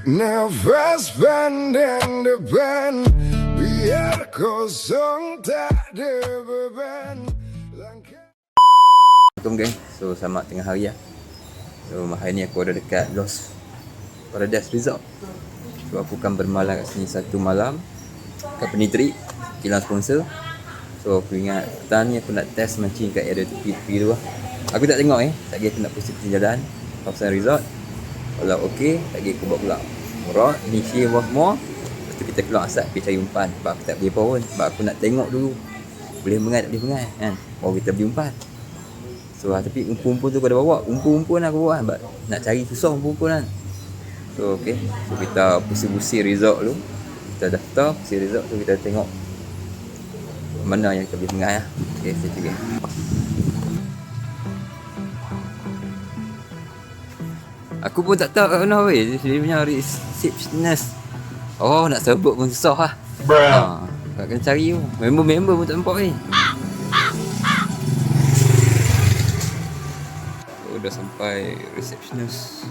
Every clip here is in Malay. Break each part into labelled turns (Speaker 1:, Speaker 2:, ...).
Speaker 1: Nafas pandang depan, biar kosong tak ada beban.
Speaker 2: Assalamualaikum geng. So selamat tengah hari lah. So hari ni aku ada dekat Lost Paradise Resort. So aku akan bermalam kat sini satu malam. Company trip, kilang sponsor. So aku ingat petang ni aku nak test mancing kat area tepi-tepi tu lah. Aku tak tengok tak kira aku nak pusing jalan kawasan resort. Kalau okey, tak kira aku buat pula Alright, ni share semua. Lepas tu kita keluar asap pergi cari umpan. Sebab aku tak boleh apa pun. Sebab aku nak tengok dulu boleh mengat tak boleh mengat kan. Baru kita beli umpan. So tapi umpun-umpun tu aku dah bawa. Umpun-umpun aku bawa sebab nak cari susah umpun-umpun kan. So okey, so kita pusing-pusing resort dulu. Kita daftar pusing resort tu, kita tengok mana yang kita boleh mengat lah. Okey, stay tune. Aku pun tak tahu kat mana weh. Dia punya receptionist. Oh, nak sebut pun susah lah. Tak kena cari tu. Member-member pun tak nampak weh. Oh, dah sampai receptionist.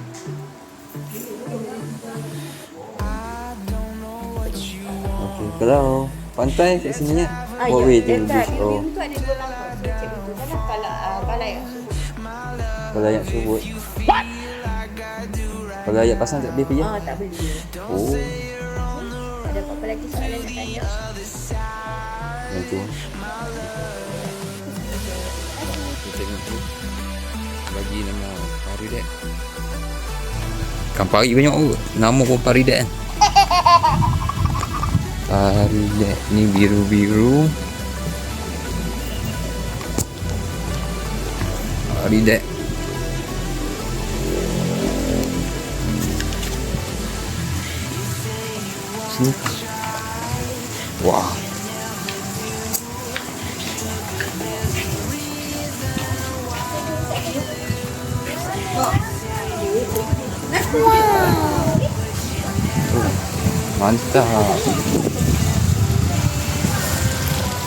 Speaker 2: Okay, kalau pantai kat sini ya. What way to this? Oh.
Speaker 3: Itu ada dua langkah. So cek itu kan balai yang Subud.
Speaker 2: Kalau ayat Subud. Kalau ayat pasang tak boleh pergi ya?
Speaker 3: Tak boleh.
Speaker 2: Oh.
Speaker 3: Ada apa-apa lagi soalan nak tanya?
Speaker 2: Nanti. Kita tengok tu. Bagi nama Paridek. Kan pari banyak tu. Nama pun Paridek kan. Paridek ni biru-biru. Paridek. Sini. Wah. Mantap.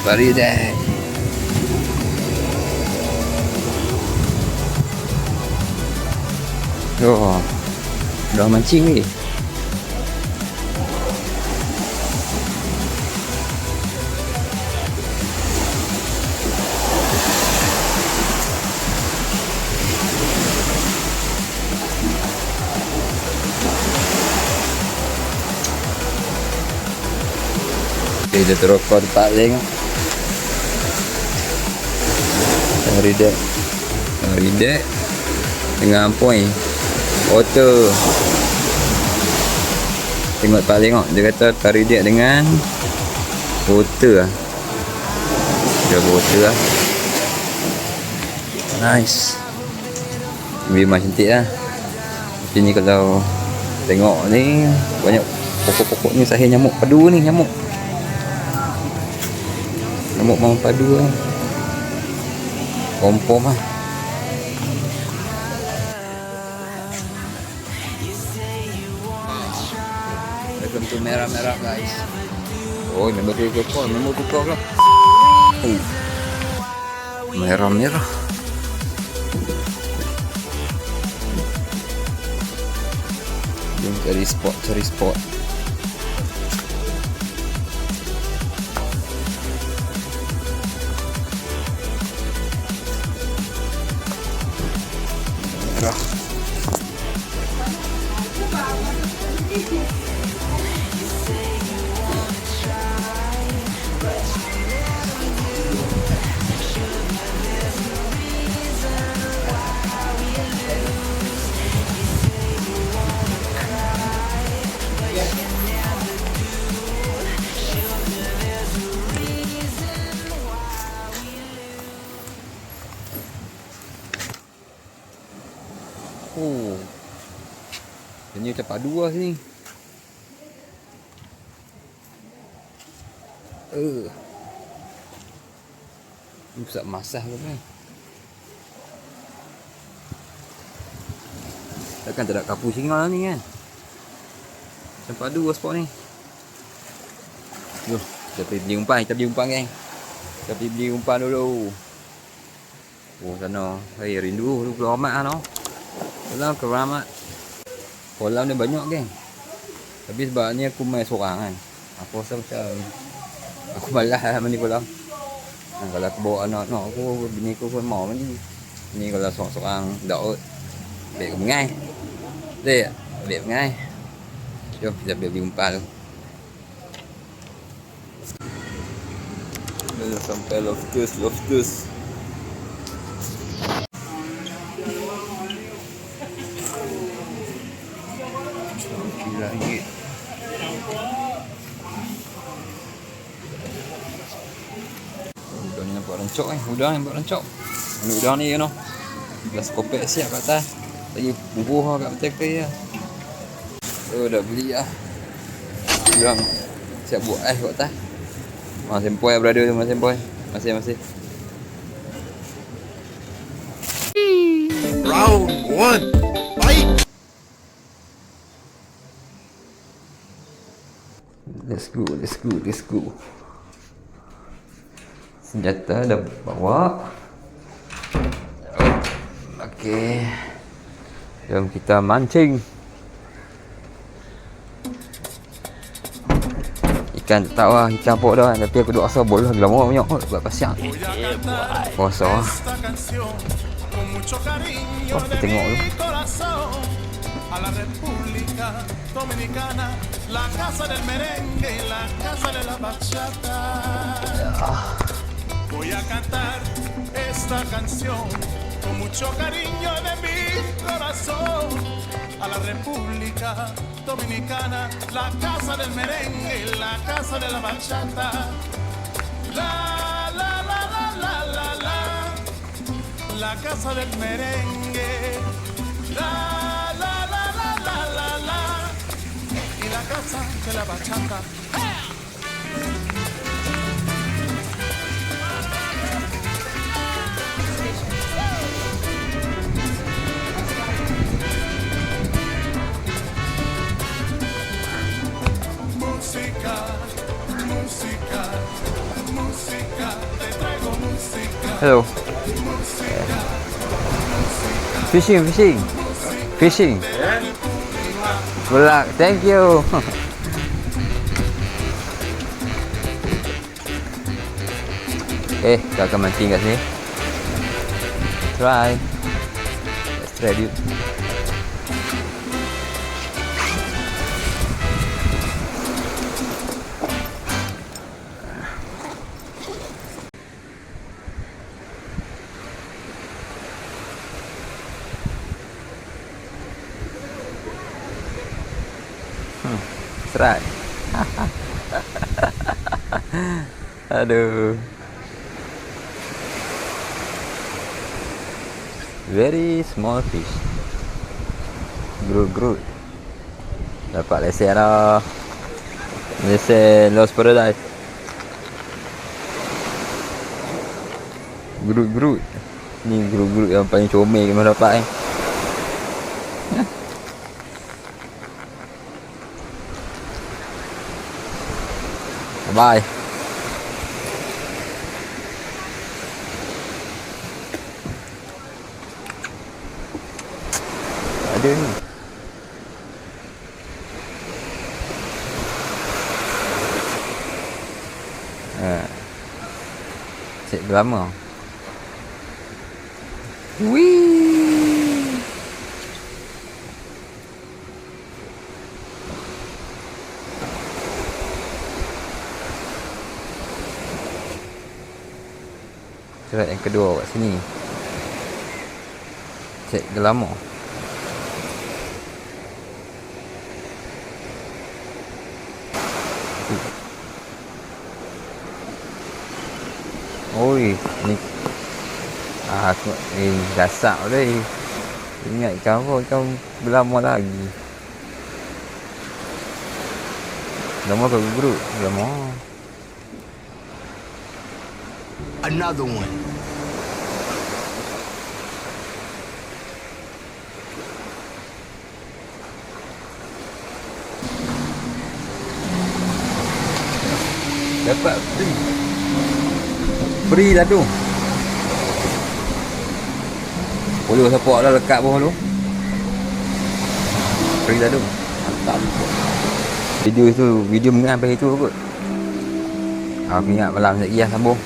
Speaker 2: Paridek. Oh. Dah mancing ni. Dia terokor tempat tengok. Paridek dengan point water. Tengok tempat tengok. Dia kata Paridek dengan water lah. Dia water lah. Nice. Memang cantik lah. Tapi ni kalau tengok ni banyak pokok-pokok ni sahih nyamuk padu ni. Nyamuk mau padu lah. Kompom lah. Welcome to merah-merah guys. Oh, member tukar lah. Merah-merah. Jom cari spot. Merah. Oh. Ini macam padu lah sini. Ini pusat masah ke apa? Takkan tak ada kapu singa ni kan? Macam padu lah spot ni. Jom, kita pergi beli umpan. Kita beli umpan geng. Kita pergi beli umpan dulu. Oh sana. Hai rindu tu Pulau Rahmat lah no. Pulau Keramat. Kolam ni banyak geng. Tapi sebab ni aku main seorang kan. Aku rasa macam aku malas lah mandi kolam. Kalau aku bawa anak-anak aku, bini aku pun mau mandi. Ni kalau seorang-seorang dak kot. Baik aku mengai. Betul tak? Baik mengai. Jom kita beli umpan tu. Dah sampai Loftus. RM9. Udang ni nampak rancok ni. Udang ni nampak rancok. Udang ni you know. Belas kopek siap kat atas. Lagi bubuh kat betul ke ya. Dah beli lah. Udang siap buat ais kat atas. Sempoi lah brother tu, sempoi. Masih.
Speaker 1: Round 1. Fight.
Speaker 2: Let's go. Senjata dah bawa. Okey. Jom kita mancing. Ikan tak tahu lah ikan apa dah, tapi aku duk rasa bola lama banyak kot buat pasiang. Puasa. Kita tengok dulu.
Speaker 4: A la República Dominicana, la casa del merengue y la casa de la bachata. Voy a cantar esta canción con mucho cariño de mi corazón. A la República Dominicana, la casa del merengue y la casa de la bachata. La la la la la la la, la casa del merengue. La la casa de la bachata. Música, te traigo música.
Speaker 2: Hello. Fishing. Good luck. Thank you. Kita akan mancing kat sini. Let's try dude. Serat. Aduh. Very small fish. Groot. Dapat lesen dah. Lesen Lost Paradise. Groot. Ni groot yang paling comel kita dapat Bye. Ada ni. Cek lama. Wih. Cerat yang kedua kat sini. Cek gelama. Oi, ni aku gasak dah. Ingat ikan apa? Ikan berlama lagi. Lama ke guru? Lama.
Speaker 1: Another one.
Speaker 2: Dapat free lah tu. Puluh support dah lekat pun tu. Free lah tu. Mantap. Video mengenai apa itu kot. Aku ingat malam lagi lah sambung.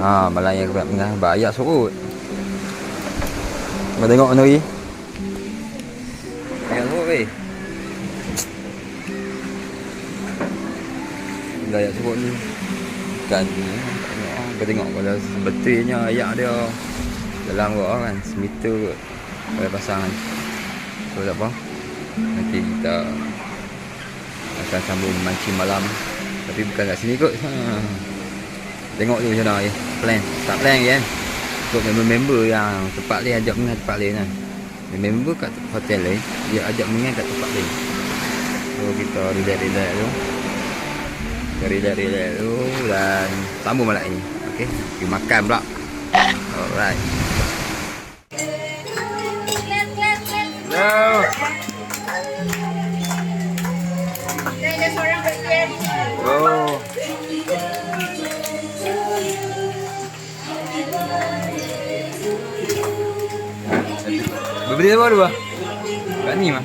Speaker 2: Malam yang aku mengenai banyak sorot. Kau tengok mana lagi? Banyak sorot weh. Banyak sorot ni. Bukan ni. Kau tengok kalau sebetulnya ayak dia dalam kot kan, semeter kot pada pasangan. So tak apa, nanti kita akan sambung mancing malam. Tapi bukan kat sini kot. Tengok tu macam mana plan. Start plan lagi kan. Untuk member-member yang tempat lain ajak mengan tempat lain kan. Member kat hotel lain, dia ajak mengan kat tempat lain. So kita relax-relax tu. Kita relax-relax tu dan sambung malam ni. Okay, pergi makan pula. Alright. Hello.
Speaker 3: Ada seorang berdiri.
Speaker 2: Oh. Berbeli apa dua? Kat ni mah.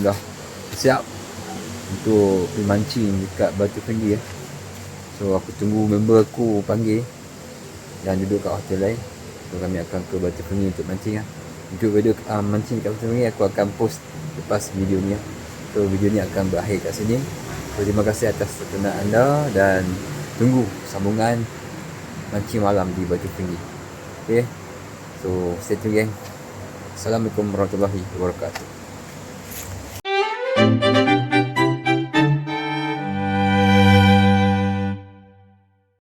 Speaker 2: Dah siap untuk pergi mancing dekat Batu Tinggi . So aku tunggu member aku panggil dan duduk kat hotel lain. So kami akan ke Batu Tinggi untuk mancing . Untuk video mancing kat Batu Tinggi aku akan post lepas video ni . So video ni akan berakhir kat sini. So terima kasih atas tontonan anda dan tunggu sambungan mancing malam di Batu Tinggi. Okay, so stay tune gang. Assalamualaikum warahmatullahi wabarakatuh.